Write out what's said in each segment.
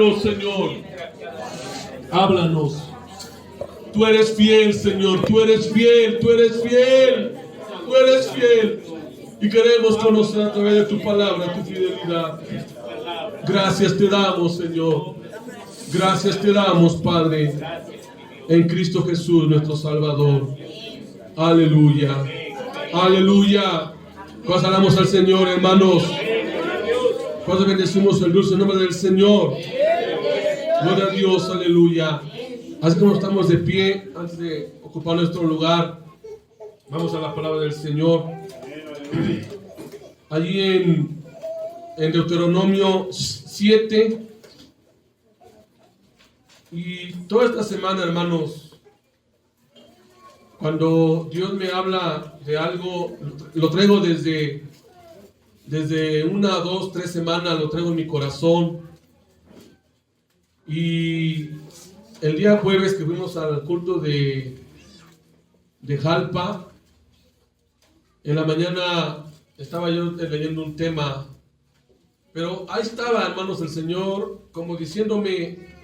Háblanos, Señor. Háblanos. Tú eres fiel, Señor. Tú eres fiel. Tú eres fiel. Tú eres fiel. Y queremos conocer a través de tu palabra tu fidelidad. Gracias te damos, Señor. Gracias te damos, Padre, en Cristo Jesús, nuestro Salvador. Aleluya. Aleluya. ¿Cuántos alabamos al Señor, hermanos? ¿Cuántos bendecimos el dulce nombre del Señor? Gloria a Dios, aleluya. Así como estamos de pie, antes de ocupar nuestro lugar, vamos a la palabra del Señor. Allí en Deuteronomio 7. Y toda esta semana, hermanos, cuando Dios me habla de algo, lo traigo desde 1, 2, 3 semanas, lo traigo en mi corazón. Y el día jueves que fuimos al culto de Jalpa, en la mañana estaba yo leyendo un tema, pero ahí estaba, hermanos, el Señor como diciéndome: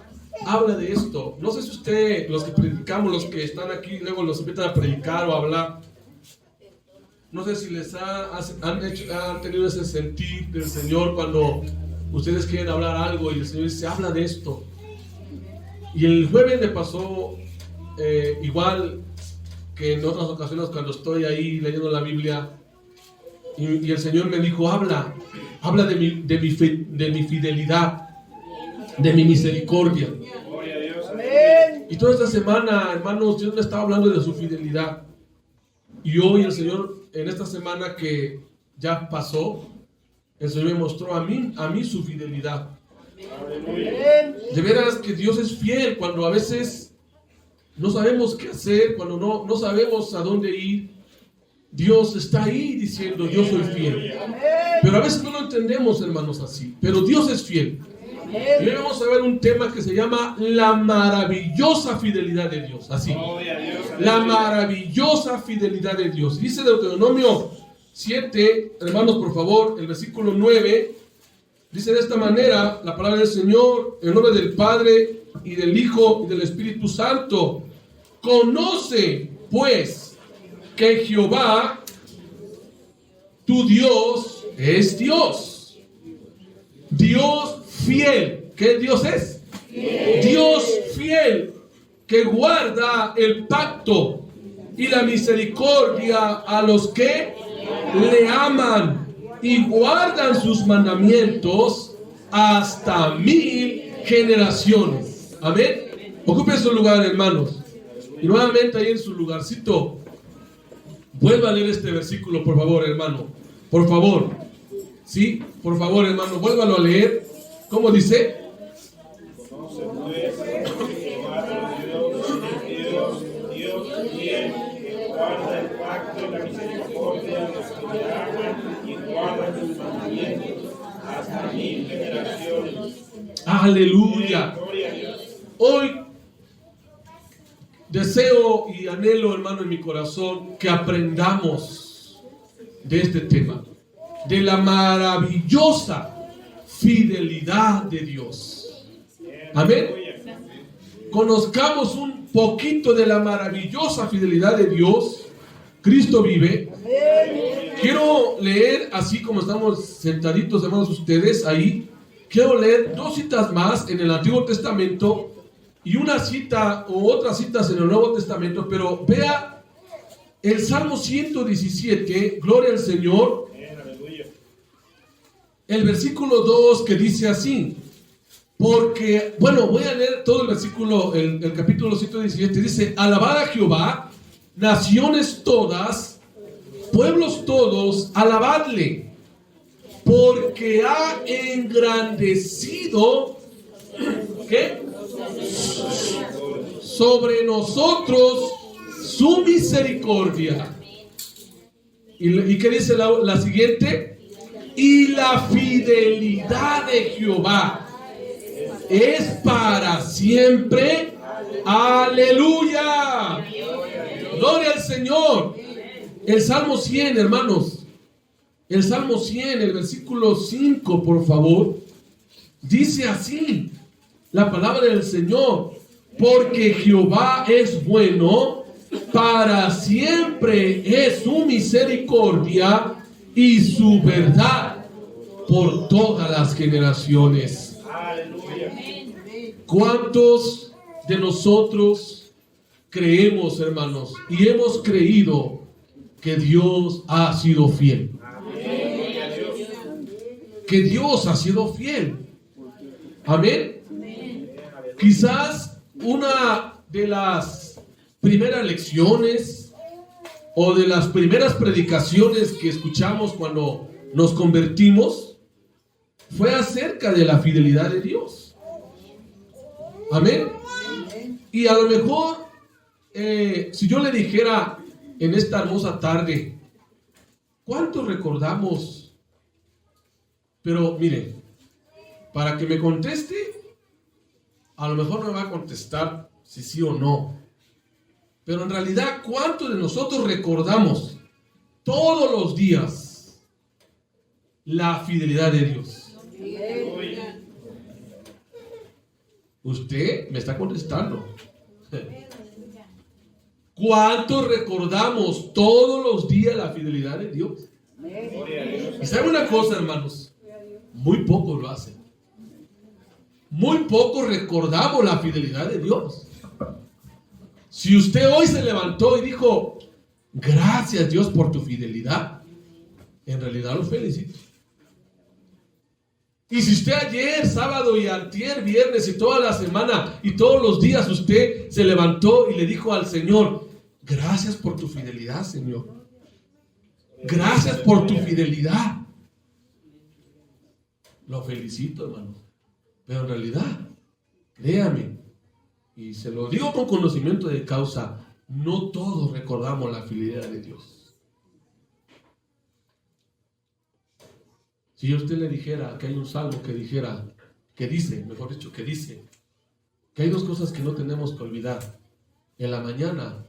habla de esto. No sé si usted, los que predicamos, los que están aquí, luego los invitan a predicar o a hablar. No sé si les han tenido ese sentir del Señor cuando ustedes quieren hablar algo y el Señor dice: habla de esto. Y el jueves me pasó igual que en otras ocasiones cuando estoy ahí leyendo la Biblia y el Señor me dijo: habla de mi fidelidad, de mi misericordia. Y toda esta semana, hermanos, Dios me estaba hablando de su fidelidad. Y hoy el Señor, en esta semana que ya pasó, el Señor me mostró a mí su fidelidad. De veras que Dios es fiel cuando a veces no sabemos qué hacer, cuando no sabemos a dónde ir. Dios está ahí diciendo: yo soy fiel. Pero a veces no lo entendemos, hermanos, así. Pero Dios es fiel. Y hoy vamos a ver un tema que se llama la maravillosa fidelidad de Dios. Así. La maravillosa fidelidad de Dios. Dice Deuteronomio 7, hermanos, por favor, el versículo 9. Dice de esta manera la palabra del Señor, en nombre del Padre y del Hijo y del Espíritu Santo. Conoce, pues, que Jehová, tu Dios, es Dios. Dios fiel. ¿Qué Dios es? Dios fiel, que guarda el pacto y la misericordia a los que le aman y guardan sus mandamientos hasta 1000 generaciones. Amén. Ocupen su lugar, hermanos. Y nuevamente ahí en su lugarcito, vuelva a leer este versículo, por favor, hermano. Por favor. Sí, por favor, hermano, vuélvalo a leer. ¿Cómo dice? Aleluya. Hoy deseo y anhelo, hermano, en mi corazón que aprendamos de este tema, de la maravillosa fidelidad de Dios. Amén. Conozcamos un poquito de la maravillosa fidelidad de Dios. Cristo vive. Quiero leer, así como estamos sentaditos, hermanos, ustedes ahí. Quiero leer 2 citas más en el Antiguo Testamento y una cita o otras citas en el Nuevo Testamento, pero vea el Salmo 117, gloria al Señor, el versículo 2, que dice así, porque, bueno, voy a leer todo el versículo, el capítulo 117, dice: alabad a Jehová, naciones todas, pueblos todos, alabadle, porque ha engrandecido, ¿qué? Sobre nosotros su misericordia. ¿Y qué dice la siguiente? Y la fidelidad de Jehová es para siempre. Aleluya. Gloria al Señor. El Salmo 100, hermanos. El Salmo 100, el versículo 5, por favor. Dice así: la palabra del Señor, porque Jehová es bueno, para siempre es su misericordia y su verdad por todas las generaciones. Aleluya. ¿Cuántos de nosotros creemos, hermanos, y hemos creído que Dios ha sido fiel? Que Dios ha sido fiel. Amén. Quizás una de las primeras lecciones o de las primeras predicaciones que escuchamos cuando nos convertimos fue acerca de la fidelidad de Dios. Amén. Y a lo mejor, si yo le dijera en esta hermosa tarde, ¿cuánto recordamos? Pero mire, para que me conteste, a lo mejor me va a contestar si sí o no. Pero en realidad, ¿cuántos de nosotros recordamos todos los días la fidelidad de Dios? Usted me está contestando. ¿Cuántos recordamos todos los días la fidelidad de Dios? Y sabe una cosa, hermanos, muy pocos lo hacen. Muy pocos recordamos la fidelidad de Dios. Si usted hoy se levantó y dijo, gracias Dios por tu fidelidad, en realidad lo felicito. Y si usted ayer, sábado y antier, viernes y toda la semana y todos los días usted se levantó y le dijo al Señor, gracias por tu fidelidad, Señor. Gracias por tu fidelidad. Lo felicito, hermano. Pero en realidad, créame, y se lo digo con conocimiento de causa, no todos recordamos la fidelidad de Dios. Si yo a usted le dijera que hay un salmo que dijera, que dice que hay dos cosas que no tenemos que olvidar. En la mañana,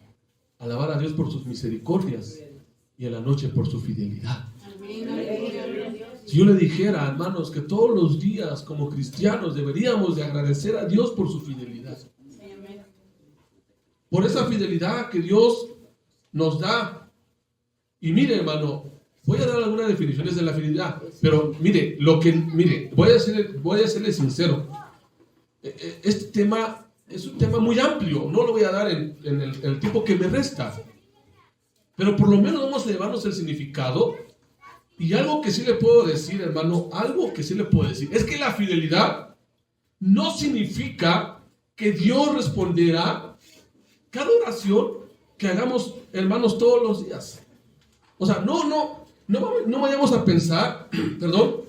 alabar a Dios por sus misericordias, y en la noche por su fidelidad. Si yo le dijera, hermanos, que todos los días como cristianos deberíamos de agradecer a Dios por su fidelidad. Por esa fidelidad que Dios nos da. Y mire, hermano, voy a dar algunas definiciones de la fidelidad, pero mire, voy a serle sincero. Este tema es un tema muy amplio, no lo voy a dar en el tiempo que me resta. Pero por lo menos vamos a llevarnos el significado. Y algo que sí le puedo decir, hermano, es que la fidelidad no significa que Dios responderá cada oración que hagamos, hermanos, todos los días. O sea, no vayamos a pensar, perdón,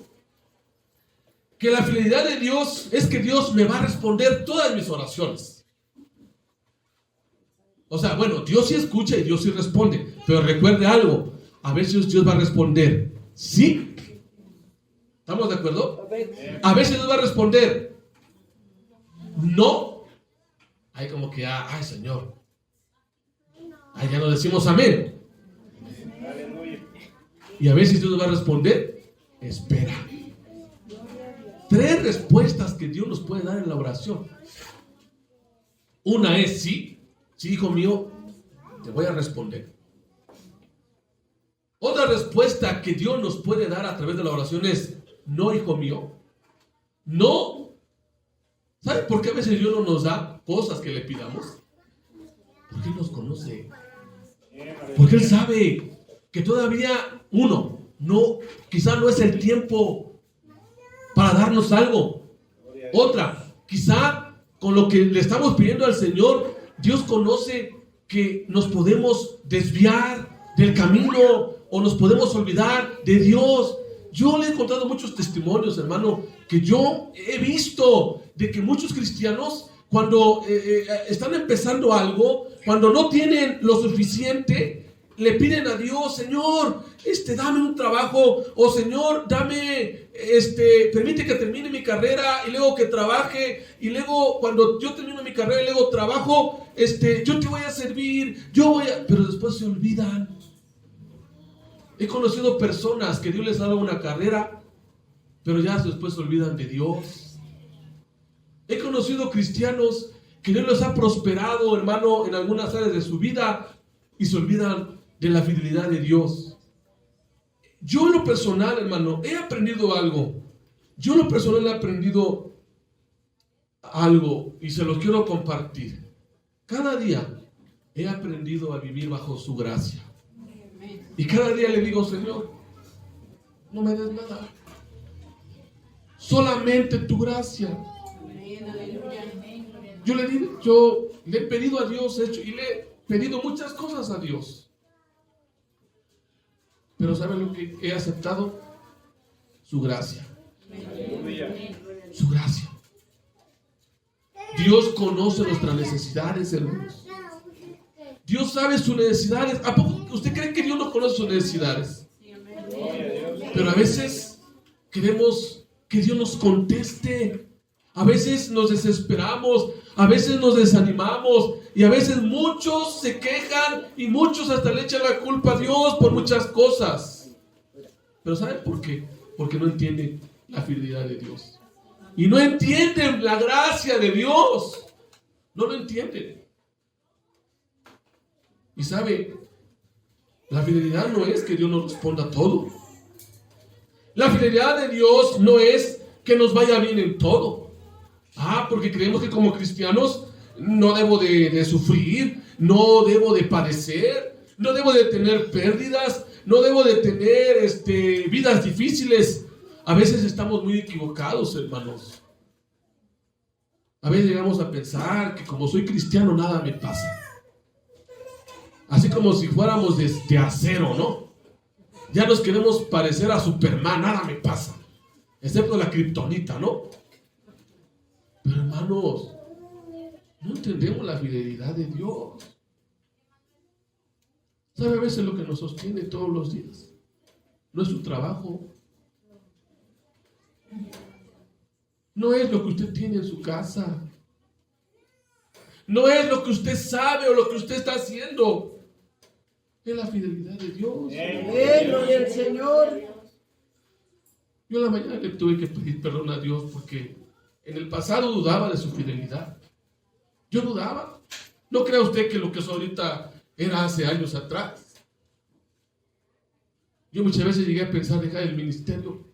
que la fidelidad de Dios es que Dios me va a responder todas mis oraciones. O sea, bueno, Dios sí escucha y Dios sí responde, pero recuerde algo, a veces Dios va a responder sí. ¿Estamos de acuerdo? A veces Dios va a responder no. Hay como que, ay Señor, ahí ya no decimos amén. Y a veces Dios va a responder espera. 3 respuestas que Dios nos puede dar en la oración. Una es sí, hijo mío, te voy a responder. Otra respuesta que Dios nos puede dar a través de la oración es no, hijo mío, no. ¿Sabe por qué a veces Dios no nos da cosas que le pidamos? Porque Él nos conoce. Porque Él sabe que todavía quizá no es el tiempo para darnos algo. Otra, quizá con lo que le estamos pidiendo al Señor, Dios conoce que nos podemos desviar del camino o nos podemos olvidar de Dios. Yo le he contado muchos testimonios, hermano, que yo he visto de que muchos cristianos cuando están empezando algo, cuando no tienen lo suficiente, le piden a Dios, Señor, dame un trabajo, o Señor, permite que termine mi carrera y luego que trabaje, y luego cuando yo termino mi carrera y luego trabajo, yo te voy a servir, pero después se olvidan. He conocido personas que Dios les ha dado una carrera, pero ya después se olvidan de Dios. He conocido cristianos que Dios les ha prosperado, hermano, en algunas áreas de su vida y se olvidan de la fidelidad de Dios. Yo en lo personal, hermano, he aprendido algo. Yo en lo personal he aprendido algo y se lo quiero compartir. Cada día he aprendido a vivir bajo su gracia. Y cada día le digo, Señor, no me des nada. Solamente tu gracia. Yo le he pedido a Dios, y le he pedido muchas cosas a Dios. Pero ¿sabe lo que he aceptado? Su gracia. Su gracia. Dios conoce nuestras necesidades, hermanos. Dios sabe sus necesidades. ¿A poco usted cree que Dios no conoce sus necesidades? Pero a veces queremos que Dios nos conteste. A veces nos desesperamos, a veces nos desanimamos y a veces muchos se quejan y muchos hasta le echan la culpa a Dios por muchas cosas. Pero ¿saben por qué? Porque no entienden la fidelidad de Dios. Y no entienden la gracia de Dios. No lo entienden. Y sabe, la fidelidad no es que Dios nos responda todo. La fidelidad de Dios no es que nos vaya bien en todo. Porque creemos que como cristianos no debo de sufrir, no debo de padecer, no debo de tener pérdidas, no debo de tener vidas difíciles. A veces estamos muy equivocados, hermanos. A veces llegamos a pensar que como soy cristiano nada me pasa. Así como si fuéramos de acero, ¿no? Ya nos queremos parecer a Superman, nada me pasa. Excepto la kriptonita, ¿no? Pero hermanos, no entendemos la fidelidad de Dios. ¿Sabe a veces lo que nos sostiene todos los días? No es su trabajo. No es lo que usted tiene en su casa. No es lo que usted sabe o lo que usted está haciendo. Es la fidelidad de Dios. Gloria al Señor. Yo en la mañana le tuve que pedir perdón a Dios porque en el pasado dudaba de su fidelidad. Yo dudaba. No crea usted que lo que es ahorita era hace años atrás. Yo muchas veces llegué a pensar dejar el ministerio.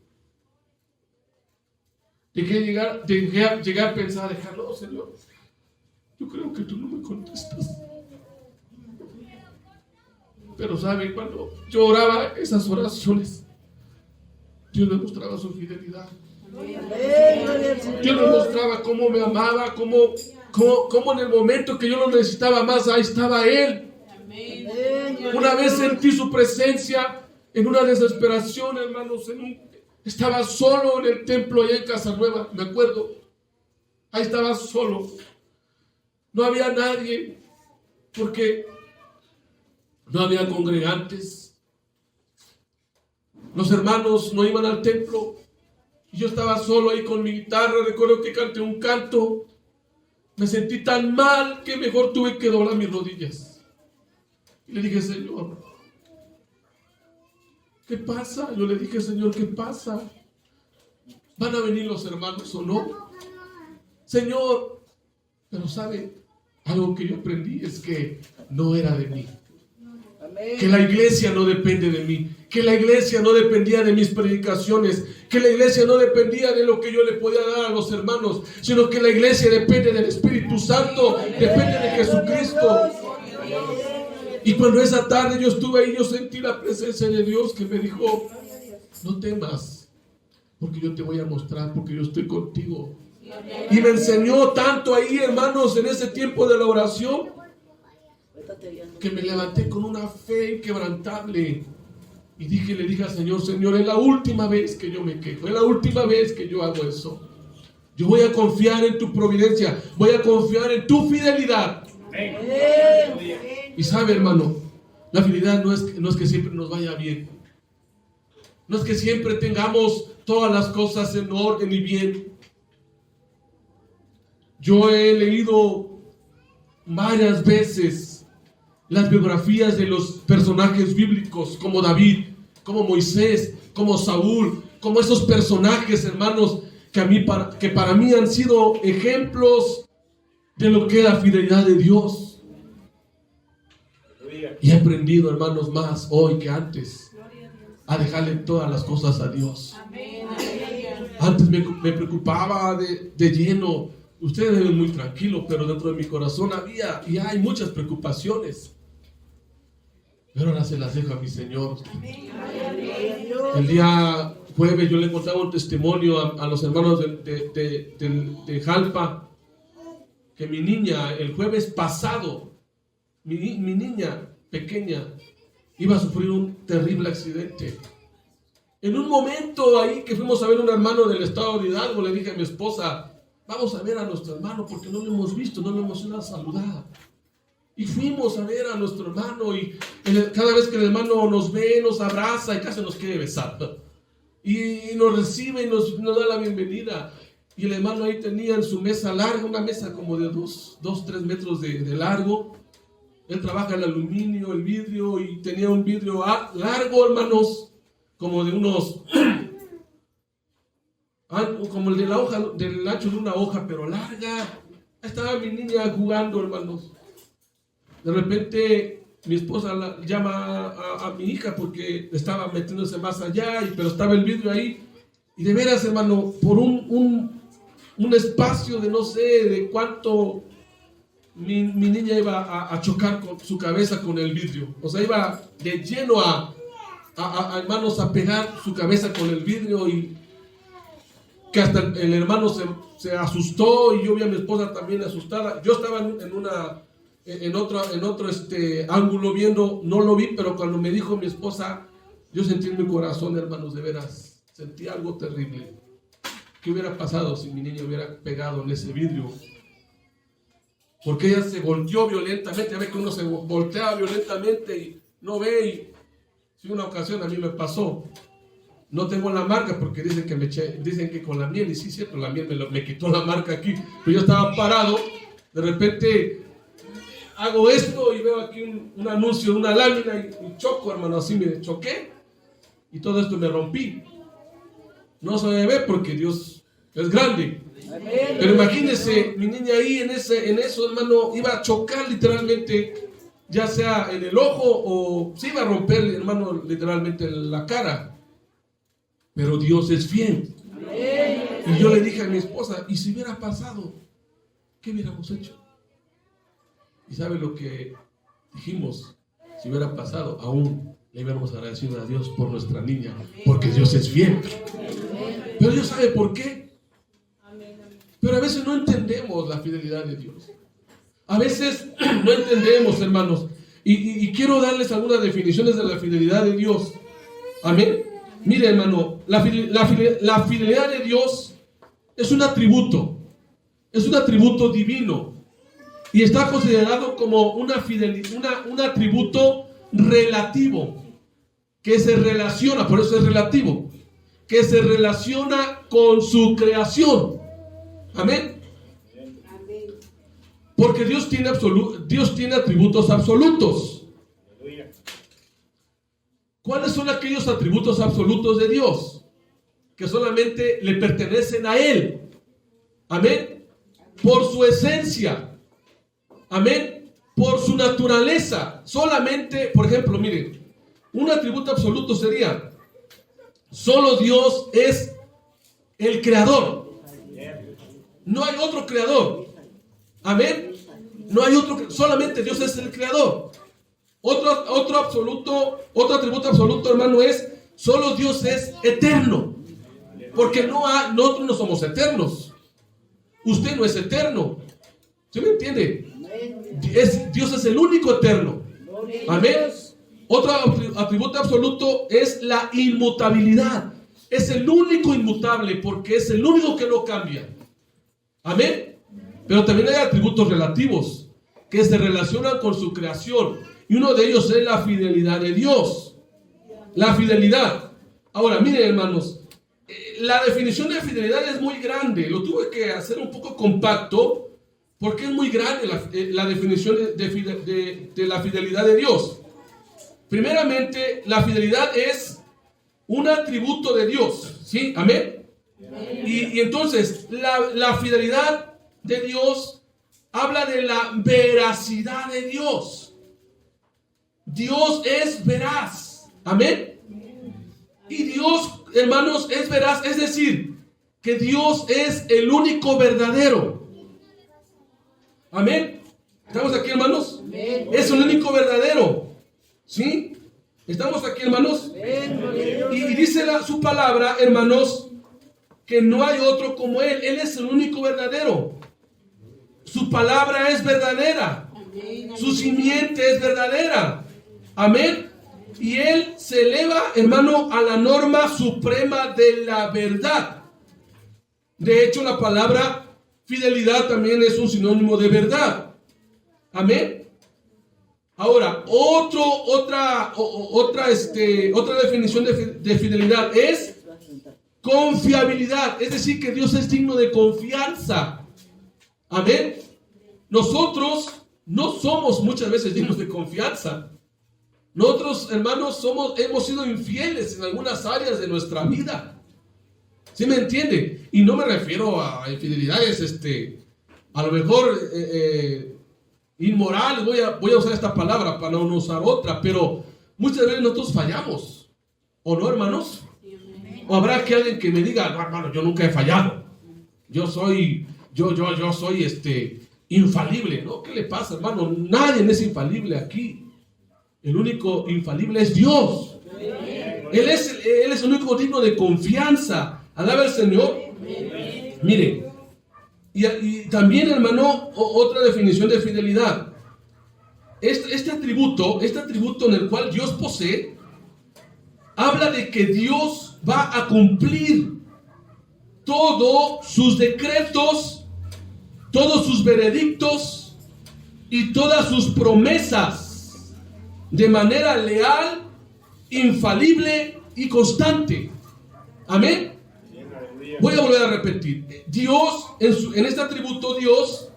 Llegué a pensar dejarlo, Señor. Yo creo que tú no me contestas. Pero sabe, cuando yo oraba esas oraciones, Dios me mostraba su fidelidad. Dios me mostraba cómo me amaba, cómo en el momento que yo lo necesitaba más, ahí estaba Él. Una vez sentí su presencia en una desesperación, hermanos. Estaba solo en el templo allá en Casanueva, me acuerdo. Ahí estaba solo. No había nadie, porque no había congregantes. Los hermanos no iban al templo. Y yo estaba solo ahí con mi guitarra. Recuerdo que canté un canto. Me sentí tan mal que mejor tuve que doblar mis rodillas. Y le dije, Señor, ¿qué pasa? Yo le dije, Señor, ¿qué pasa? ¿Van a venir los hermanos o no? Señor, pero ¿sabe? Algo que yo aprendí es que no era de mí. Que la iglesia no depende de mí. Que la iglesia no dependía de mis predicaciones. Que la iglesia no dependía de lo que yo le podía dar a los hermanos. Sino que la iglesia depende del Espíritu Santo. Depende de Jesucristo. Y cuando esa tarde yo estuve ahí, yo sentí la presencia de Dios que me dijo, no temas, porque yo te voy a mostrar, porque yo estoy contigo. Y me enseñó tanto ahí, hermanos, en ese tiempo de la oración, que me levanté con una fe inquebrantable. Y le dije al Señor, Señor, es la última vez que yo me quejo, es la última vez que yo hago eso. Yo voy a confiar en tu providencia, voy a confiar en tu fidelidad. Y sabe, hermano, la fidelidad no es que siempre nos vaya bien. No es que siempre tengamos todas las cosas en orden y bien. Yo he leído varias veces las biografías de los personajes bíblicos, como David, como Moisés, como Saúl, como esos personajes, hermanos, que para mí han sido ejemplos de lo que es la fidelidad de Dios. Y he aprendido, hermanos, más hoy que antes a dejarle todas las cosas a Dios. Antes me preocupaba de lleno. Ustedes ven muy tranquilos, pero dentro de mi corazón había y hay muchas preocupaciones. Pero ahora se las dejo a mi Señor. El día jueves yo le contaba un testimonio a los hermanos de Jalpa, que mi niña, el jueves pasado, mi niña pequeña, iba a sufrir un terrible accidente. En un momento ahí que fuimos a ver a un hermano del estado de Hidalgo, le dije a mi esposa, vamos a ver a nuestro hermano porque no lo hemos visto, no lo hemos ido a saludar. Y fuimos a ver a nuestro hermano y cada vez que el hermano nos ve, nos abraza y casi nos quiere besar. Y nos recibe y nos da la bienvenida. Y el hermano ahí tenía en su mesa larga, una mesa como de 2-3 metros de largo. Él trabaja el aluminio, el vidrio, y tenía un vidrio largo, hermanos, como de unos, como el de la hoja, del ancho de una hoja, pero larga. Ahí estaba mi niña jugando, hermanos. De repente mi esposa llama a mi hija porque estaba metiéndose más allá, pero estaba el vidrio ahí. Y de veras, hermano, por un espacio de no sé de cuánto, mi niña iba a chocar con su cabeza con el vidrio. O sea, iba de lleno hermanos, a pegar su cabeza con el vidrio, y que hasta el hermano se asustó, y yo vi a mi esposa también asustada. Yo estaba en otro ángulo viendo, no lo vi, pero cuando me dijo mi esposa, yo sentí en mi corazón, hermanos, de veras, sentí algo terrible. ¿Qué hubiera pasado si mi niña hubiera pegado en ese vidrio? Porque ella se volteó violentamente. A ver que uno se voltea violentamente y no ve. Y si una ocasión a mí me pasó, no tengo la marca porque dicen que con la miel, y sí, cierto, la miel me quitó la marca aquí, pero yo estaba parado, de repente hago esto y veo aquí un anuncio, una lámina, y choco, hermano, así me choqué, y todo esto me rompí. No se ve porque Dios es grande. Pero imagínense, mi niña ahí en eso, hermano, iba a chocar literalmente, ya sea en el ojo o se iba a romper, hermano, literalmente la cara. Pero Dios es fiel. Y yo le dije a mi esposa, ¿y si hubiera pasado? ¿Qué hubiéramos hecho? ¿Y sabe lo que dijimos? Si hubiera pasado, aún le hubiéramos agradecido a Dios por nuestra niña, porque Dios es fiel. Pero Dios sabe por qué. Pero a veces no entendemos la fidelidad de Dios. A veces no entendemos, hermanos. Y quiero darles algunas definiciones de la fidelidad de Dios. Amén. Mire, hermano, la fidelidad de Dios es un atributo. Es un atributo divino. Y está considerado como un atributo relativo. Que se relaciona, por eso es relativo. Que se relaciona con su creación. Amén. Porque Dios tiene atributos absolutos. ¿Cuáles son aquellos atributos absolutos de Dios? Que solamente le pertenecen a Él. Amén. Por su esencia. Amén. Por su naturaleza. Solamente, por ejemplo, miren, un atributo absoluto sería: solo Dios es el creador. No hay otro creador. Amén. No hay otro, solamente Dios es el creador. Otro atributo absoluto, hermano, es: solo Dios es eterno. Porque nosotros no somos eternos. Usted no es eterno. ¿Sí me entiende? Dios es el único eterno. Amén. Otro atributo absoluto es la inmutabilidad. Es el único inmutable porque es el único que no cambia. Amén. Pero también hay atributos relativos que se relacionan con su creación. Y uno de ellos es la fidelidad de Dios. La fidelidad. Ahora, miren, hermanos, la definición de fidelidad es muy grande. Lo tuve que hacer un poco compacto porque es muy grande la definición de la fidelidad de Dios. Primeramente, la fidelidad es un atributo de Dios. ¿Sí? Amén. Y entonces la fidelidad de Dios habla de la veracidad de Dios. Dios es veraz. Amén. Y Dios, hermanos, es veraz. Es decir, que Dios es el único verdadero. Amén. ¿Estamos aquí, hermanos? Es el único verdadero. ¿Sí? ¿Estamos aquí, hermanos? Y dice su palabra, hermanos, que no hay otro como Él. Él es el único verdadero. Su palabra es verdadera. Su simiente es verdadera. Amén. Y Él se eleva, hermano, a la norma suprema de la verdad. De hecho, la palabra fidelidad también es un sinónimo de verdad. Amén. Ahora, otra definición de fidelidad es confiabilidad. Es decir, que Dios es digno de confianza. Amén. Nosotros no somos muchas veces dignos de confianza. Nosotros, hermanos, hemos sido infieles en algunas áreas de nuestra vida. ¿Sí me entiende? Y no me refiero a infidelidades, a lo mejor inmorales. Voy a usar esta palabra para no usar otra, pero muchas veces nosotros fallamos. ¿O no, hermanos? O habrá que alguien que me diga, no, hermano, yo nunca he fallado. Yo soy infalible. ¿No? ¿Qué le pasa, hermano? Nadie es infalible aquí. El único infalible es Dios. Él es el único digno de confianza. Alaba al Señor. Mire, y también, hermano, otra definición de fidelidad. Este atributo en el cual Dios posee, habla de que Dios va a cumplir todos sus decretos, todos sus veredictos y todas sus promesas de manera leal, infalible y constante. Amén. Voy a volver a repetir. Dios, en este atributo, Dios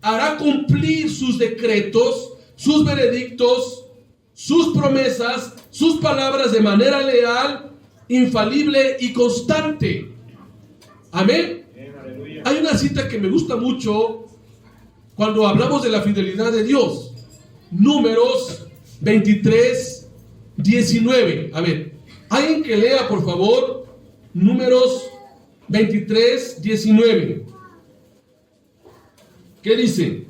hará cumplir sus decretos, sus veredictos, sus promesas, sus palabras de manera leal, infalible y constante. Amén. Hay una cita que me gusta mucho cuando hablamos de la fidelidad de Dios. Números 23, 19. A ver, alguien que lea, por favor, Números 23, 19. ¿Qué dice?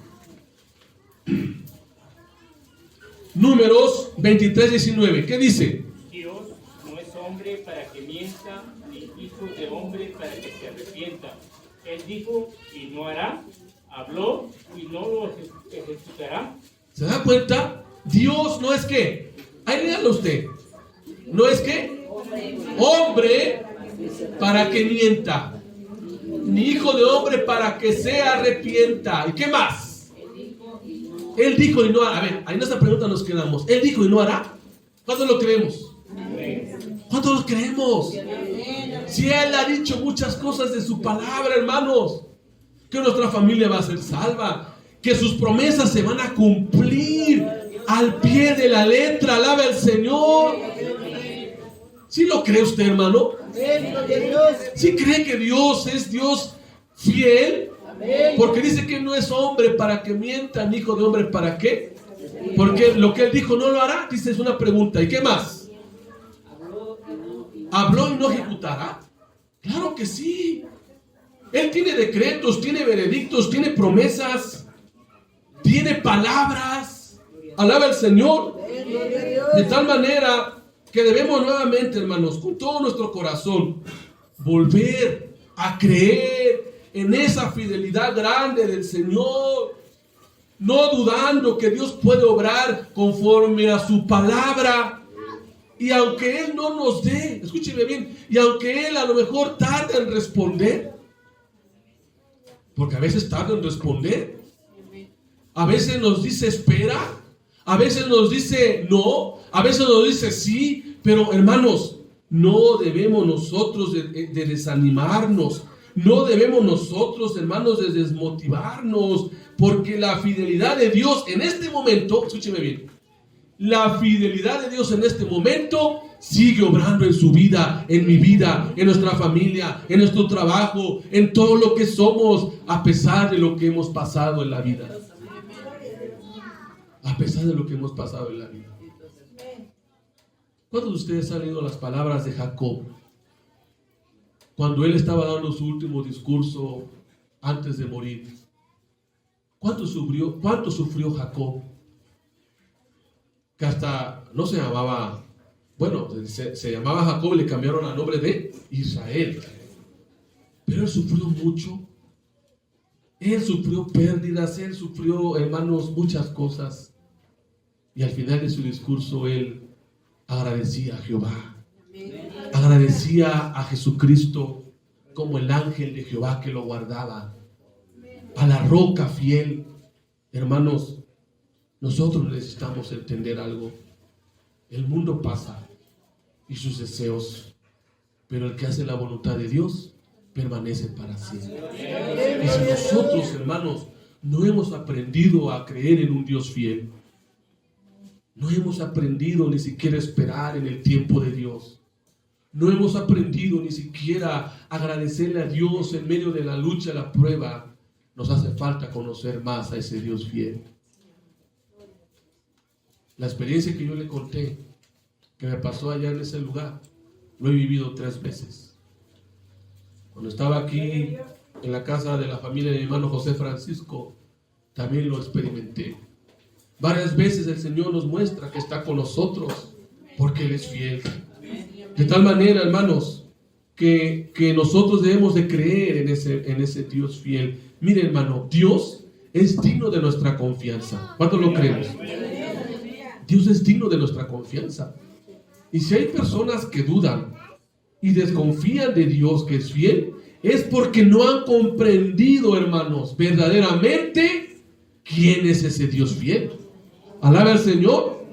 Números 23, 19. ¿Qué dice? Dios no es hombre para que mienta, ni hijo de hombre para que se arrepienta. Él dijo y no hará, habló y no lo ejecutará. ¿Se da cuenta? Dios no es que, ahí léalo usted, no es que hombre para que mienta, ni hijo de hombre para que se arrepienta. ¿Y qué más? Él dijo y no hará. A ver, ahí en esta pregunta nos quedamos. Él dijo y no hará. ¿Cuándo lo creemos? ¿Cuándo lo creemos? Si Él ha dicho muchas cosas de su palabra, hermanos, que nuestra familia va a ser salva, que sus promesas se van a cumplir al pie de la letra. Alaba al Señor. ¿Sí lo cree usted, hermano? ¿Sí cree que Dios es Dios fiel? Porque dice que no es hombre para que mienta, ni hijo de hombre para qué. Porque lo que Él dijo no lo hará. Dice, es una pregunta. ¿Y qué más? ¿Habló y no ejecutará? Claro que sí. Él tiene decretos, tiene veredictos, tiene promesas, tiene palabras. Alaba al Señor. De tal manera que debemos nuevamente, hermanos, con todo nuestro corazón, volver a creer en esa fidelidad grande del Señor, no dudando que Dios puede obrar conforme a su palabra. Y aunque Él no nos dé, escúcheme bien, y aunque Él a lo mejor tarde en responder, porque a veces tarda en responder, a veces nos dice espera, a veces nos dice no, a veces nos dice sí, pero hermanos, no debemos nosotros de desanimarnos, no debemos nosotros, hermanos, de desmotivarnos, porque la fidelidad de Dios en este momento, escúcheme bien, la fidelidad de Dios en este momento sigue obrando en su vida, en mi vida, en nuestra familia, en nuestro trabajo, en todo lo que somos, a pesar de lo que hemos pasado en la vida. A pesar de lo que hemos pasado en la vida. ¿Cuántos de ustedes han leído las palabras de Jacob? Cuando él estaba dando su último discurso antes de morir. ¿Cuánto sufrió Jacob? Que hasta no se llamaba, bueno, se llamaba Jacob y le cambiaron el nombre de Israel. Pero él sufrió mucho. Él sufrió pérdidas, él sufrió, hermanos, muchas cosas. Y al final de su discurso él agradecía a Jehová. Agradecía a Jesucristo como el ángel de Jehová que lo guardaba. A la roca fiel. Hermanos, nosotros necesitamos entender algo. El mundo pasa y sus deseos, pero el que hace la voluntad de Dios permanece para siempre. Y si nosotros, hermanos, no hemos aprendido a creer en un Dios fiel, no hemos aprendido ni siquiera a esperar en el tiempo de Dios, no hemos aprendido ni siquiera a agradecerle a Dios en medio de la lucha, la prueba, nos hace falta conocer más a ese Dios fiel. La experiencia que yo le conté, que me pasó allá en ese lugar, lo he vivido 3 veces. Cuando estaba aquí en la casa de la familia de mi hermano José Francisco, también lo experimenté. Varias veces el Señor nos muestra que está con nosotros, porque Él es fiel. De tal manera, hermanos, que nosotros debemos de creer en ese Dios fiel. Mire, hermano, Dios es digno de nuestra confianza. ¿Cuántos lo creemos? Dios es digno de nuestra confianza. Y si hay personas que dudan y desconfían de Dios que es fiel, es porque no han comprendido, hermanos, verdaderamente quién es ese Dios fiel. Alaba al Señor.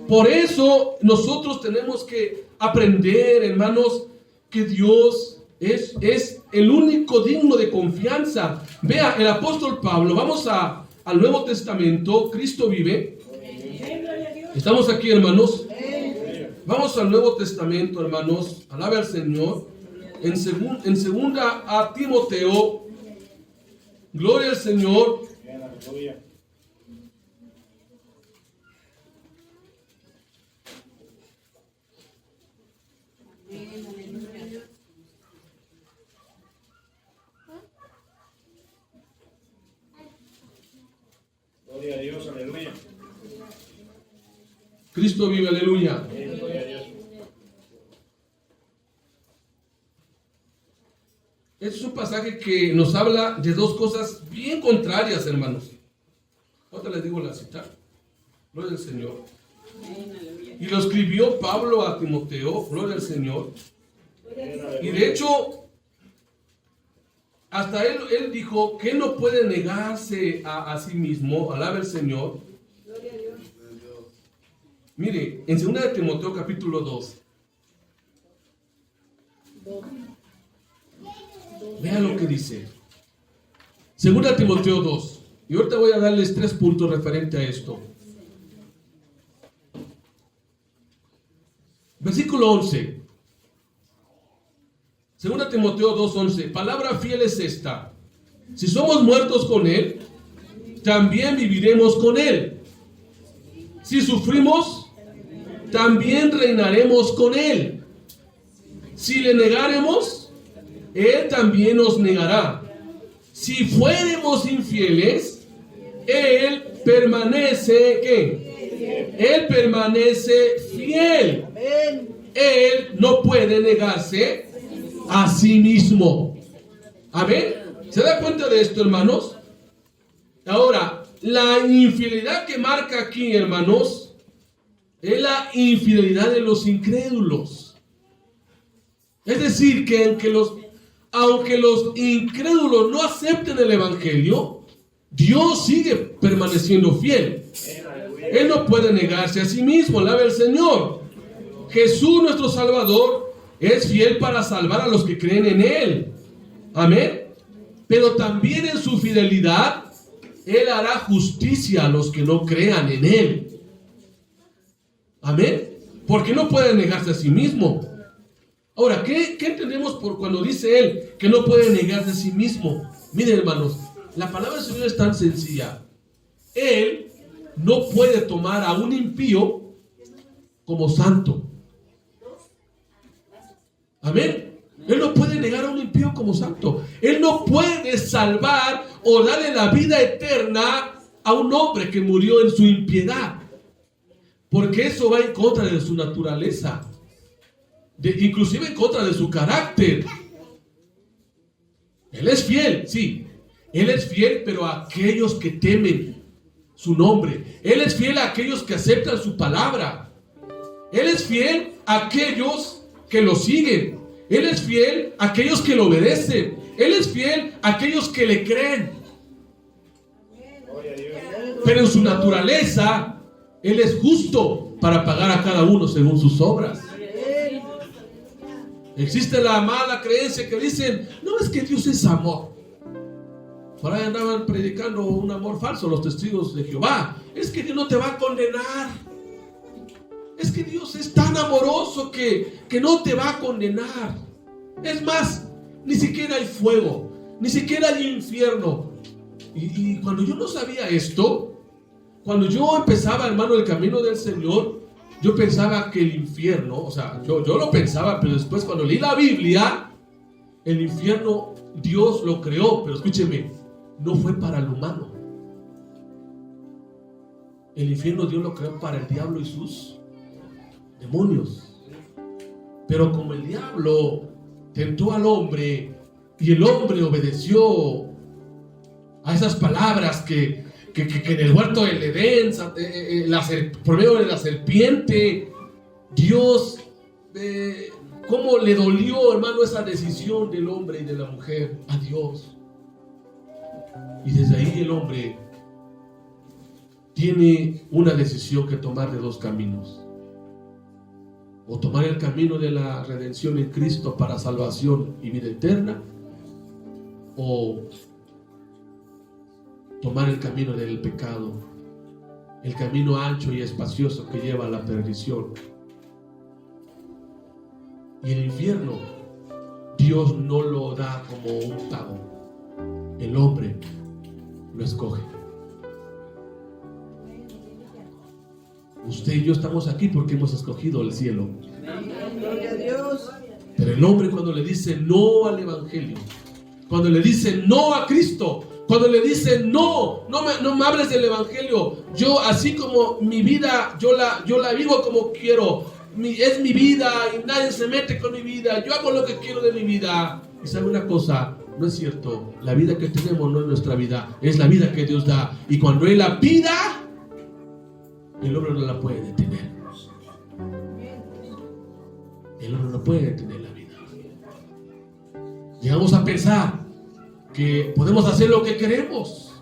Por eso nosotros tenemos que aprender, hermanos, que Dios es el único digno de confianza. Vea, el apóstol Pablo, vamos al Nuevo Testamento, Cristo vive. Estamos aquí, hermanos. Vamos al Nuevo Testamento, hermanos. Alabe al Señor. En segunda a Timoteo. Gloria al Señor. Gloria a Dios, aleluya. Cristo vive, aleluya. Este es un pasaje que nos habla de 2 cosas bien contrarias, hermanos. Ahora les digo la cita. Gloria al Señor. Y lo escribió Pablo a Timoteo, gloria al Señor. Y de hecho, hasta él dijo que él no puede negarse a sí mismo. Alaba al Señor. Mire, en 2 de Timoteo capítulo 2. Vea lo que dice. 2 de Timoteo 2. Y ahorita voy a darles 3 puntos referente a esto. Versículo 11. 2 de Timoteo 2:11. Palabra fiel es esta: si somos muertos con Él, también viviremos con Él. Si sufrimos, también reinaremos con Él. Si le negaremos, Él también nos negará. Si fuéremos infieles, Él permanece, ¿qué? Él permanece fiel. Él no puede negarse a sí mismo. Amén. ¿Se da cuenta de esto, hermanos? Ahora, la infidelidad que marca aquí, hermanos, es la infidelidad de los incrédulos. Es decir, que aunque los incrédulos no acepten el Evangelio, Dios sigue permaneciendo fiel. Él no puede negarse a sí mismo. Alabe al Señor. Jesús, nuestro Salvador, es fiel para salvar a los que creen en Él. Amén. Pero también en su fidelidad, Él hará justicia a los que no crean en Él. Amén. Porque no puede negarse a sí mismo. Ahora, ¿qué entendemos por cuando dice él que no puede negarse a sí mismo? Miren, hermanos, la palabra del Señor es tan sencilla. Él no puede tomar a un impío como santo. Amén. Él no puede negar a un impío como santo. Él no puede salvar o darle la vida eterna a un hombre que murió en su impiedad. Porque eso va en contra de su naturaleza. Inclusive en contra de su carácter. Él es fiel, sí. Él es fiel, pero a aquellos que temen su nombre. Él es fiel a aquellos que aceptan su palabra. Él es fiel a aquellos que lo siguen. Él es fiel a aquellos que lo obedecen. Él es fiel a aquellos que le creen. Pero en su naturaleza, Él es justo para pagar a cada uno según sus obras. Existe la mala creencia que dicen, no, es que Dios es amor. Por ahí andaban predicando un amor falso los testigos de Jehová. Es que Dios no te va a condenar. Es que Dios es tan amoroso que no te va a condenar. Es más, ni siquiera hay fuego, ni siquiera hay infierno. Y cuando yo no sabía esto, cuando yo empezaba, hermano, el camino del Señor, yo pensaba que el infierno, o sea, yo lo pensaba, pero después cuando leí la Biblia, el infierno Dios lo creó, pero escúcheme, no fue para el humano. El infierno Dios lo creó para el diablo y sus demonios. Pero como el diablo tentó al hombre y el hombre obedeció a esas palabras que en el huerto del Edén, por medio de la serpiente, Dios, cómo le dolió, hermano, esa decisión del hombre y de la mujer a Dios. Y desde ahí el hombre tiene una decisión que tomar de dos caminos. O tomar el camino de la redención en Cristo para salvación y vida eterna, o tomar el camino del pecado, el camino ancho y espacioso que lleva a la perdición. Y el infierno, Dios no lo da como un pago, el hombre lo escoge. Usted y yo estamos aquí porque hemos escogido el cielo. Gloria a Dios. Pero el hombre, cuando le dice no al evangelio, cuando le dice no a Cristo, cuando le dice no me hables del evangelio, yo así como mi vida, yo la vivo como quiero, es mi vida y nadie se mete con mi vida, yo hago lo que quiero de mi vida. Y sabe una cosa, no es cierto, la vida que tenemos no es nuestra vida, es la vida que Dios da. Y cuando Él la pida, el hombre no la puede detener. El hombre no puede detener la vida. Llegamos a pensar que podemos hacer lo que queremos.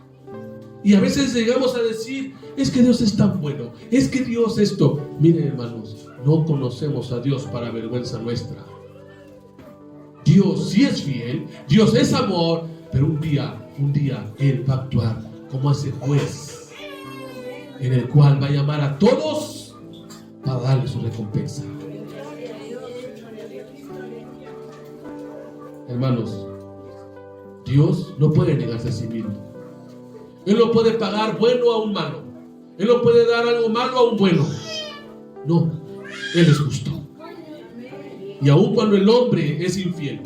Y a veces llegamos a decir, es que Dios es tan bueno, es que Dios esto. Miren, hermanos, no conocemos a Dios para vergüenza nuestra. Dios sí es fiel, Dios es amor, pero un día Él va a actuar como ese juez, en el cual va a llamar a todos para darle su recompensa. Hermanos, Dios no puede negarse a sí mismo. Él no puede pagar bueno a un malo. Él no puede dar algo malo a un bueno. No, Él es justo. Y aun cuando el hombre es infiel,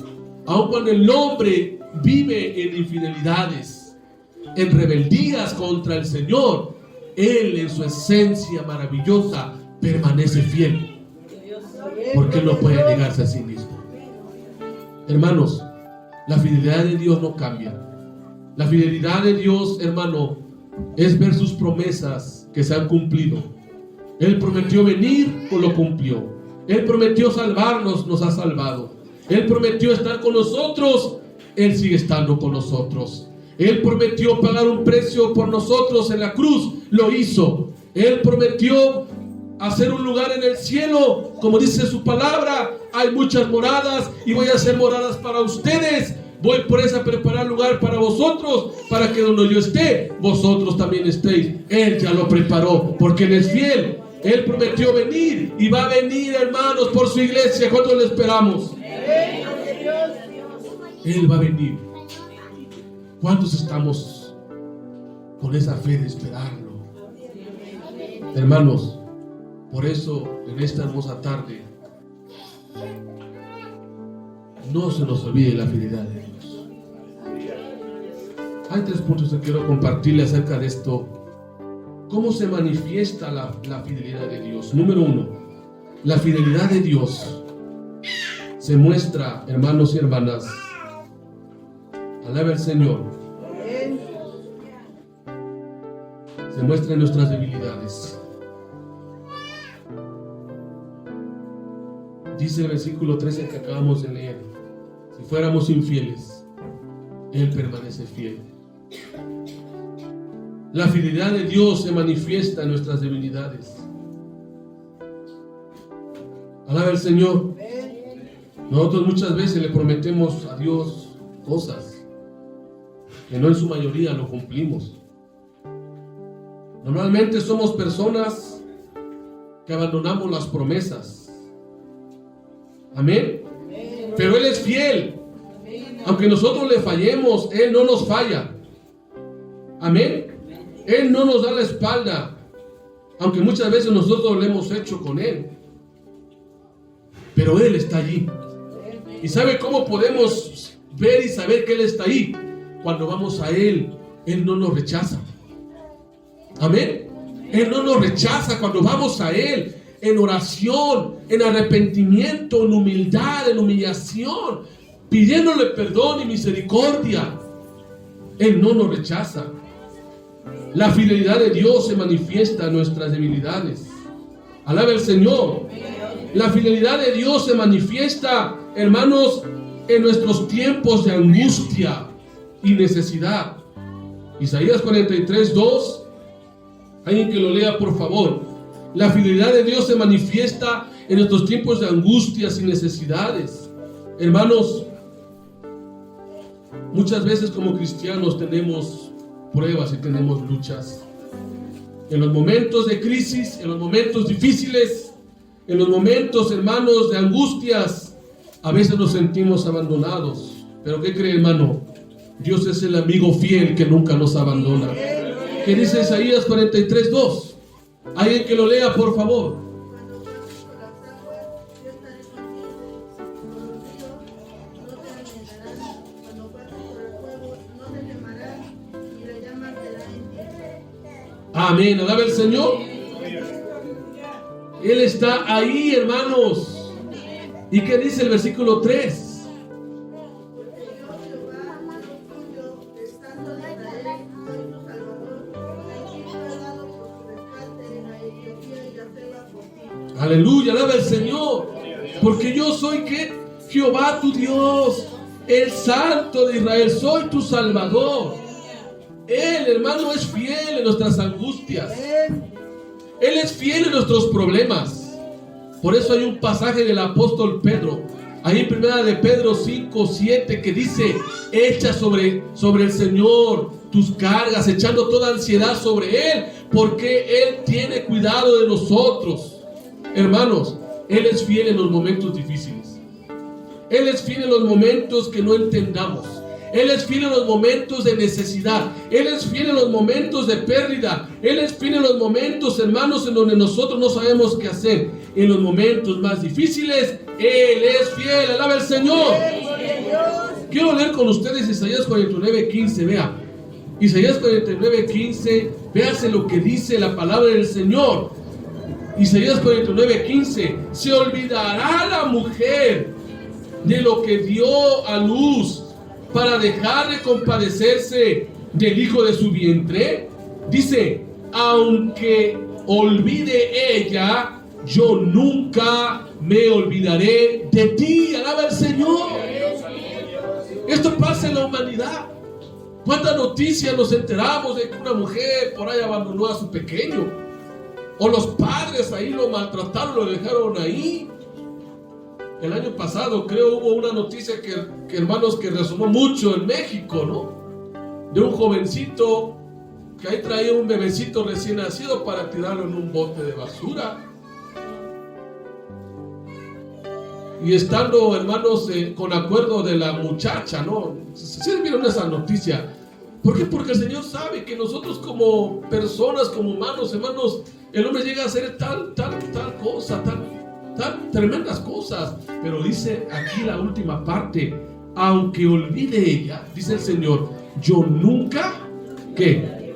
aun cuando el hombre vive en infidelidades, en rebeldías contra el Señor, Él en su esencia maravillosa permanece fiel, porque Él no puede negarse a sí mismo. Hermanos, la fidelidad de Dios no cambia. La fidelidad de Dios, hermano, es ver sus promesas que se han cumplido. Él prometió venir, pues lo cumplió. Él prometió salvarnos, nos ha salvado. Él prometió estar con nosotros, Él sigue estando con nosotros. Él prometió pagar un precio por nosotros en la cruz, lo hizo. Él prometió hacer un lugar en el cielo, como dice su palabra, hay muchas moradas y voy a hacer moradas para ustedes. Voy por eso a preparar lugar para vosotros, para que donde yo esté, vosotros también estéis. Él ya lo preparó, porque Él es fiel. Él prometió venir y va a venir, hermanos, por su iglesia. ¿Cuánto le esperamos? Él va a venir. ¿Cuántos estamos con esa fe de esperarlo? Hermanos, por eso en esta hermosa tarde no se nos olvide la fidelidad de Dios. Hay 3 puntos que quiero compartirle acerca de esto. ¿Cómo se manifiesta la fidelidad de Dios? Número 1, la fidelidad de Dios se muestra, hermanos y hermanas, alaba al Señor, se muestra en nuestras debilidades. Dice el versículo 13 que acabamos de leer: si fuéramos infieles, Él permanece fiel. La fidelidad de Dios se manifiesta en nuestras debilidades. Alaba al Señor. Nosotros muchas veces le prometemos a Dios cosas que no en su mayoría lo cumplimos. Normalmente somos personas que abandonamos las promesas. Amén. Pero Él es fiel. Aunque nosotros le fallemos, Él no nos falla. Amén. Él no nos da la espalda, aunque muchas veces nosotros lo hemos hecho con Él. Pero Él está allí. ¿Y sabe cómo podemos ver y saber que Él está ahí? Cuando vamos a Él, Él no nos rechaza. Amén. Él no nos rechaza cuando vamos a Él en oración, en arrepentimiento, en humildad, en humillación, pidiéndole perdón y misericordia. Él no nos rechaza. La fidelidad de Dios se manifiesta en nuestras debilidades. Alaba al Señor. La fidelidad de Dios se manifiesta, hermanos, en nuestros tiempos de angustia y necesidad. Isaías 43:2. Alguien que lo lea, por favor. La fidelidad de Dios se manifiesta en nuestros tiempos de angustias y necesidades. Hermanos, muchas veces como cristianos tenemos pruebas y tenemos luchas. En los momentos de crisis, en los momentos difíciles, en los momentos, hermanos, de angustias, a veces nos sentimos abandonados. Pero ¿qué cree, hermano? Dios es el amigo fiel que nunca nos abandona. ¿Qué dice Isaías 43:2? Alguien que lo lea, por favor. Amén, alaba el Señor. Él está ahí, hermanos. ¿Y qué dice el versículo 3? Aleluya, alaba el Señor. Porque yo soy ¿qué? Jehová tu Dios, el Santo de Israel, soy tu Salvador. Él, hermano, es fiel en nuestras angustias. Él es fiel en nuestros problemas. Por eso hay un pasaje del apóstol Pedro, ahí en primera de Pedro 5:7, que dice: echa sobre el Señor tus cargas, echando toda ansiedad sobre Él, porque Él tiene cuidado de nosotros. Hermanos, Él es fiel en los momentos difíciles. Él es fiel en los momentos que no entendamos. Él es fiel en los momentos de necesidad. Él es fiel en los momentos de pérdida. Él es fiel en los momentos, hermanos, en donde nosotros no sabemos qué hacer. En los momentos más difíciles, Él es fiel. Alaba al Señor. Quiero leer con ustedes Isaías 49:15. Vea, Isaías 49:15. Véase lo que dice la palabra del Señor. Isaías 49:15. Se olvidará la mujer de lo que dio a luz para dejar de compadecerse del hijo de su vientre. Dice: aunque olvide ella, yo nunca me olvidaré de ti. Alaba al Señor. Esto pasa en la humanidad. ¿Cuántas noticias nos enteramos de que una mujer por ahí abandonó a su pequeño? O los padres ahí lo maltrataron, lo dejaron ahí. El año pasado creo hubo una noticia que hermanos, que resonó mucho en México, ¿no? De un jovencito que ahí traía un bebecito recién nacido para tirarlo en un bote de basura. Y estando, hermanos, con acuerdo de la muchacha, ¿no? ¿Sí vieron esa noticia? ¿Por qué? Porque el Señor sabe que nosotros como personas, como humanos, hermanos, el hombre llega a hacer tal cosa, tan tremendas cosas. Pero dice aquí la última parte, aunque olvide ella, dice el Señor, yo nunca, ¿qué?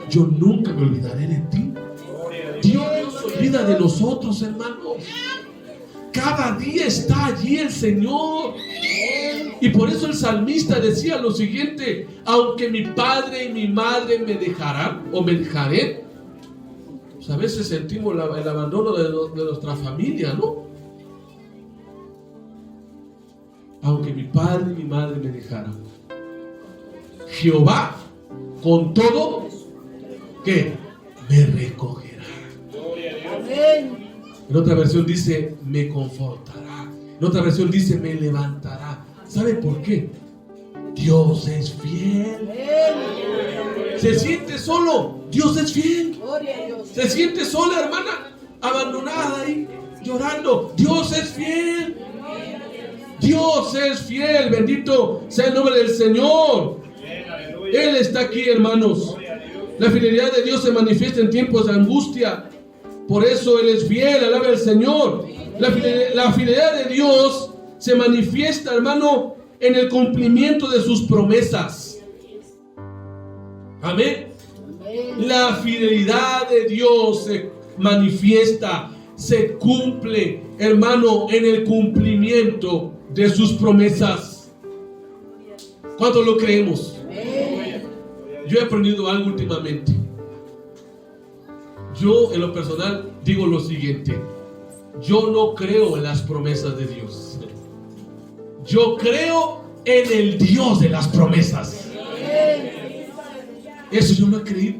Yo nunca me olvidaré de ti. Dios no se olvida de nosotros, hermanos. Cada día está allí el Señor. Y por eso el salmista decía lo siguiente: aunque mi padre y mi madre me dejarán o me dejaré. Pues a veces sentimos el abandono de nuestra familia, ¿no? Aunque mi padre y mi madre me dejaran, Jehová con todo, ¿qué? Me recogerá. Amén. En otra versión dice, me confortará. En otra versión dice, me levantará. ¿Sabe por qué? Dios es fiel. ¿Se siente solo? Dios es fiel. Gloria a Dios. ¿Se siente sola, hermana? Abandonada ahí, llorando. Dios es fiel. Dios es fiel. Bendito sea el nombre del Señor. Él está aquí, hermanos. La fidelidad de Dios se manifiesta en tiempos de angustia. Por eso Él es fiel, alaba al Señor. La fidelidad de Dios se manifiesta, hermano, en el cumplimiento de sus promesas. Amén. La fidelidad de Dios se manifiesta, se cumple, hermano, en el cumplimiento de sus promesas. ¿Cuántos lo creemos? Yo he aprendido algo últimamente. Yo, en lo personal, digo lo siguiente: yo no creo en las promesas de Dios. Yo creo en el Dios de las promesas. Eso yo lo he creído.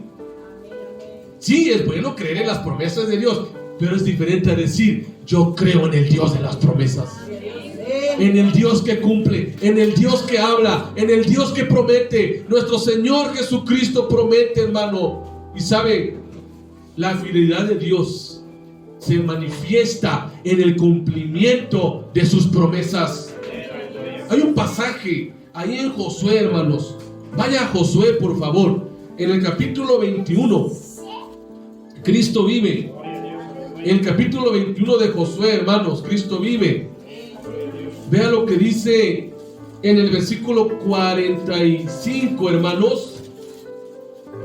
Sí, es bueno creer en las promesas de Dios, pero es diferente a decir, yo creo en el Dios de las promesas. En el Dios que cumple, en el Dios que habla, en el Dios que promete. Nuestro Señor Jesucristo promete, hermano. Y sabe, la fidelidad de Dios se manifiesta en el cumplimiento de sus promesas. Hay un pasaje ahí en Josué, hermanos. Vaya a Josué, por favor. En el capítulo 21. Cristo vive. En el capítulo 21 de Josué, hermanos, Cristo vive. Vea lo que dice en el versículo 45, hermanos.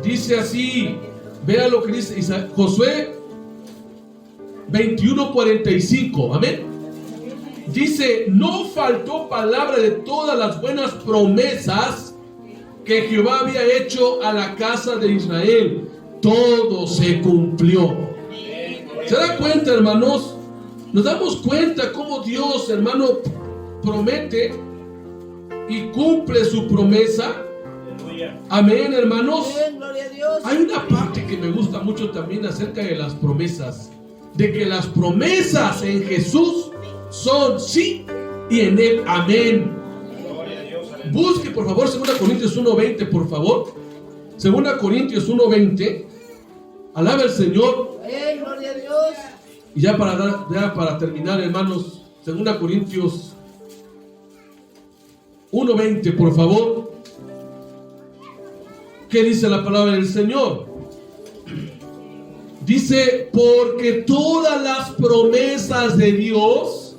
Dice así. Vea lo que dice Josué 21:45. Amén. Dice, no faltó palabra de todas las buenas promesas que Jehová había hecho a la casa de Israel. Todo se cumplió. ¿Se da cuenta, hermanos? Nos damos cuenta cómo Dios, hermano, promete y cumple su promesa. Amén, hermanos. Amén, gloria a Dios. Hay una parte que me gusta mucho también acerca de las promesas. De que las promesas en Jesús son sí y en Él amén. Busque por favor 2 Corintios 1:20, por favor. 2 Corintios 1:20. Alaba al Señor. Amén, gloria a Dios. Y ya para terminar, hermanos, 2 Corintios 1:20, por favor. ¿Qué dice la palabra del Señor? Dice, porque todas las promesas de Dios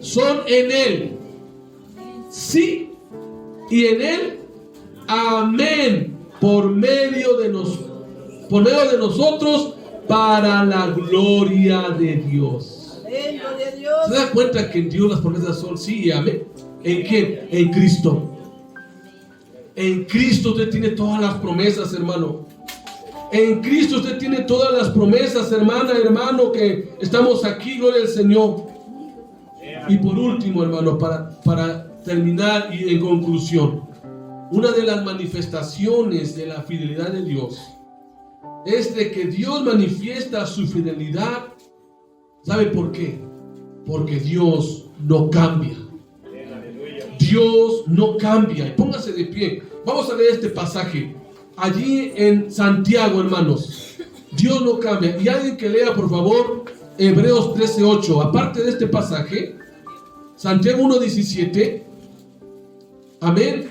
son en Él sí y en Él amén, por medio de nosotros para la gloria de Dios. Amén, gloria a Dios. ¿Se da cuenta que en Dios las promesas son sí y amén? ¿En quién? En Cristo. En Cristo usted tiene todas las promesas, hermano. En Cristo usted tiene todas las promesas, hermana, hermano, que estamos aquí, gloria al Señor. Y por último, hermano, para terminar y en conclusión, una de las manifestaciones de la fidelidad de Dios es de que Dios manifiesta su fidelidad. ¿Sabe por qué? Porque Dios no cambia. Dios no cambia. Y póngase de pie. Vamos a leer este pasaje. allí en Santiago, hermanos. Dios no cambia. Y alguien que lea, por favor, Hebreos 13:8. Aparte de este pasaje, Santiago 1:17. Amén.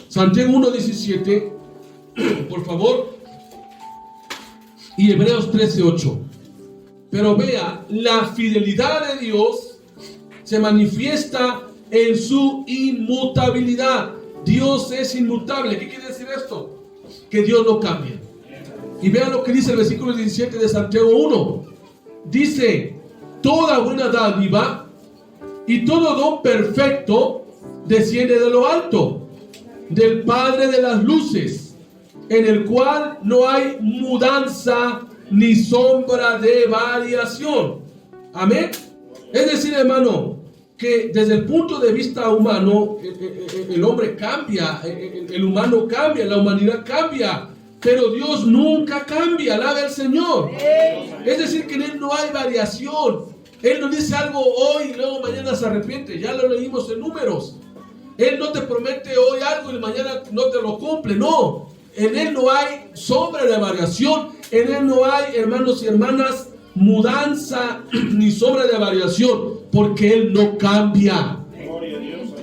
Santiago 1:17, por favor. Y Hebreos 13:8. Pero vea, la fidelidad de Dios se manifiesta en su inmutabilidad. Dios es inmutable. ¿Qué quiere decir esto? Que Dios no cambia. Y vean lo que dice el versículo 17 de Santiago 1. Dice: toda buena dádiva y todo don perfecto desciende de lo alto, del Padre de las luces, en el cual no hay mudanza ni sombra de variación. Amén. Es decir, hermano, que desde el punto de vista humano, el hombre cambia, el humano cambia, la humanidad cambia, pero Dios nunca cambia. Alabe al Señor. Es decir, que en Él no hay variación. Él no dice algo hoy y luego mañana se arrepiente. Ya lo leímos en Números. Él no te promete hoy algo y mañana no te lo cumple. No, en Él no hay sombra de variación. En Él no hay, hermanos y hermanas, mudanza ni sombra de variación, porque Él no cambia.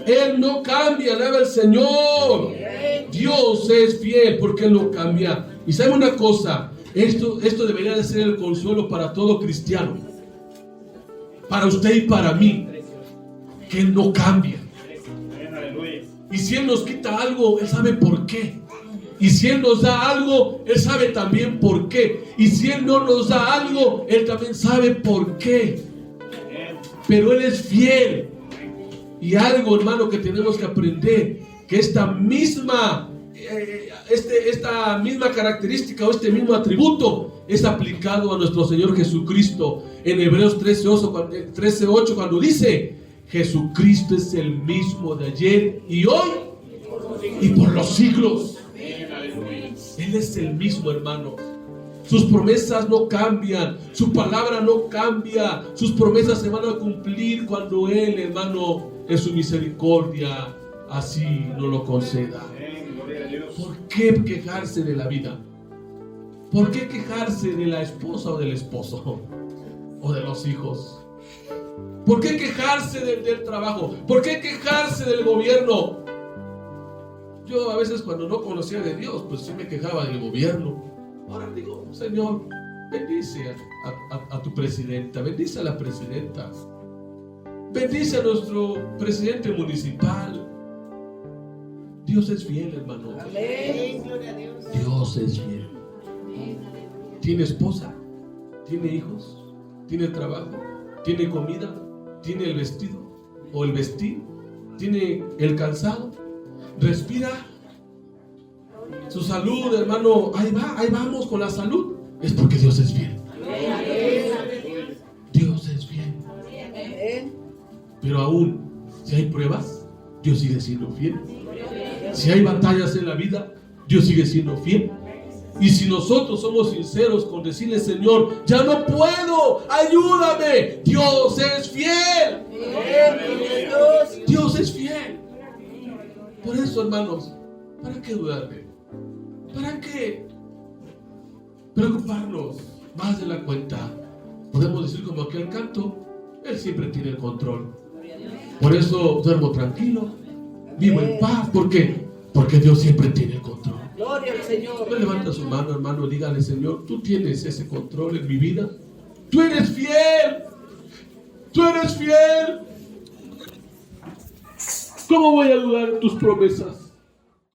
Él no cambia, alaba al Señor. Dios es fiel porque Él no cambia. Y sabe una cosa, esto debería de ser el consuelo para todo cristiano, para usted y para mí, que Él no cambia. Y si Él nos quita algo, Él sabe por qué. Y si Él nos da algo, Él sabe también por qué. Y si Él no nos da algo, Él también sabe por qué. Pero Él es fiel. Y algo, hermano, que tenemos que aprender, que esta misma característica o este mismo atributo es aplicado a nuestro Señor Jesucristo. En Hebreos 13:8, cuando dice: Jesucristo es el mismo de ayer y hoy y por los siglos. Él es el mismo, hermano. Sus promesas no cambian, su palabra no cambia. Sus promesas se van a cumplir cuando Él, hermano, en su misericordia así nos lo conceda. ¿Por qué quejarse de la vida? ¿Por qué quejarse de la esposa o del esposo? ¿O de los hijos? ¿Por qué quejarse del trabajo? ¿Por qué quejarse del gobierno? Yo a veces, cuando no conocía de Dios, pues sí me quejaba del gobierno. Ahora digo: Señor, bendice a tu presidenta, bendice a la presidenta, bendice a nuestro presidente municipal. Dios es fiel, hermano. Amén. Dios es fiel. ¿Tiene esposa? ¿Tiene hijos? ¿Tiene trabajo? ¿Tiene comida? ¿Tiene el vestido o el vestir? ¿Tiene el calzado? ¿Respira? Su salud, hermano, ahí vamos con la salud. Es porque Dios es fiel. Dios es fiel. Pero aún, si hay pruebas, Dios sigue siendo fiel. Si hay batallas en la vida, Dios sigue siendo fiel. Y si nosotros somos sinceros con decirle: Señor, ya no puedo, ayúdame, Dios es fiel. Dios es fiel. Por eso, hermanos, ¿para qué dudarle? ¿Para qué preocuparnos más de la cuenta? Podemos decir como aquel canto: Él siempre tiene el control. Por eso duermo tranquilo, vivo en paz. ¿Por qué? Porque Dios siempre tiene el control. Gloria al Señor. Usted levanta su mano, hermano, dígale: Señor, tú tienes ese control en mi vida. Tú eres fiel. Tú eres fiel. ¿Cómo voy a dudar en tus promesas?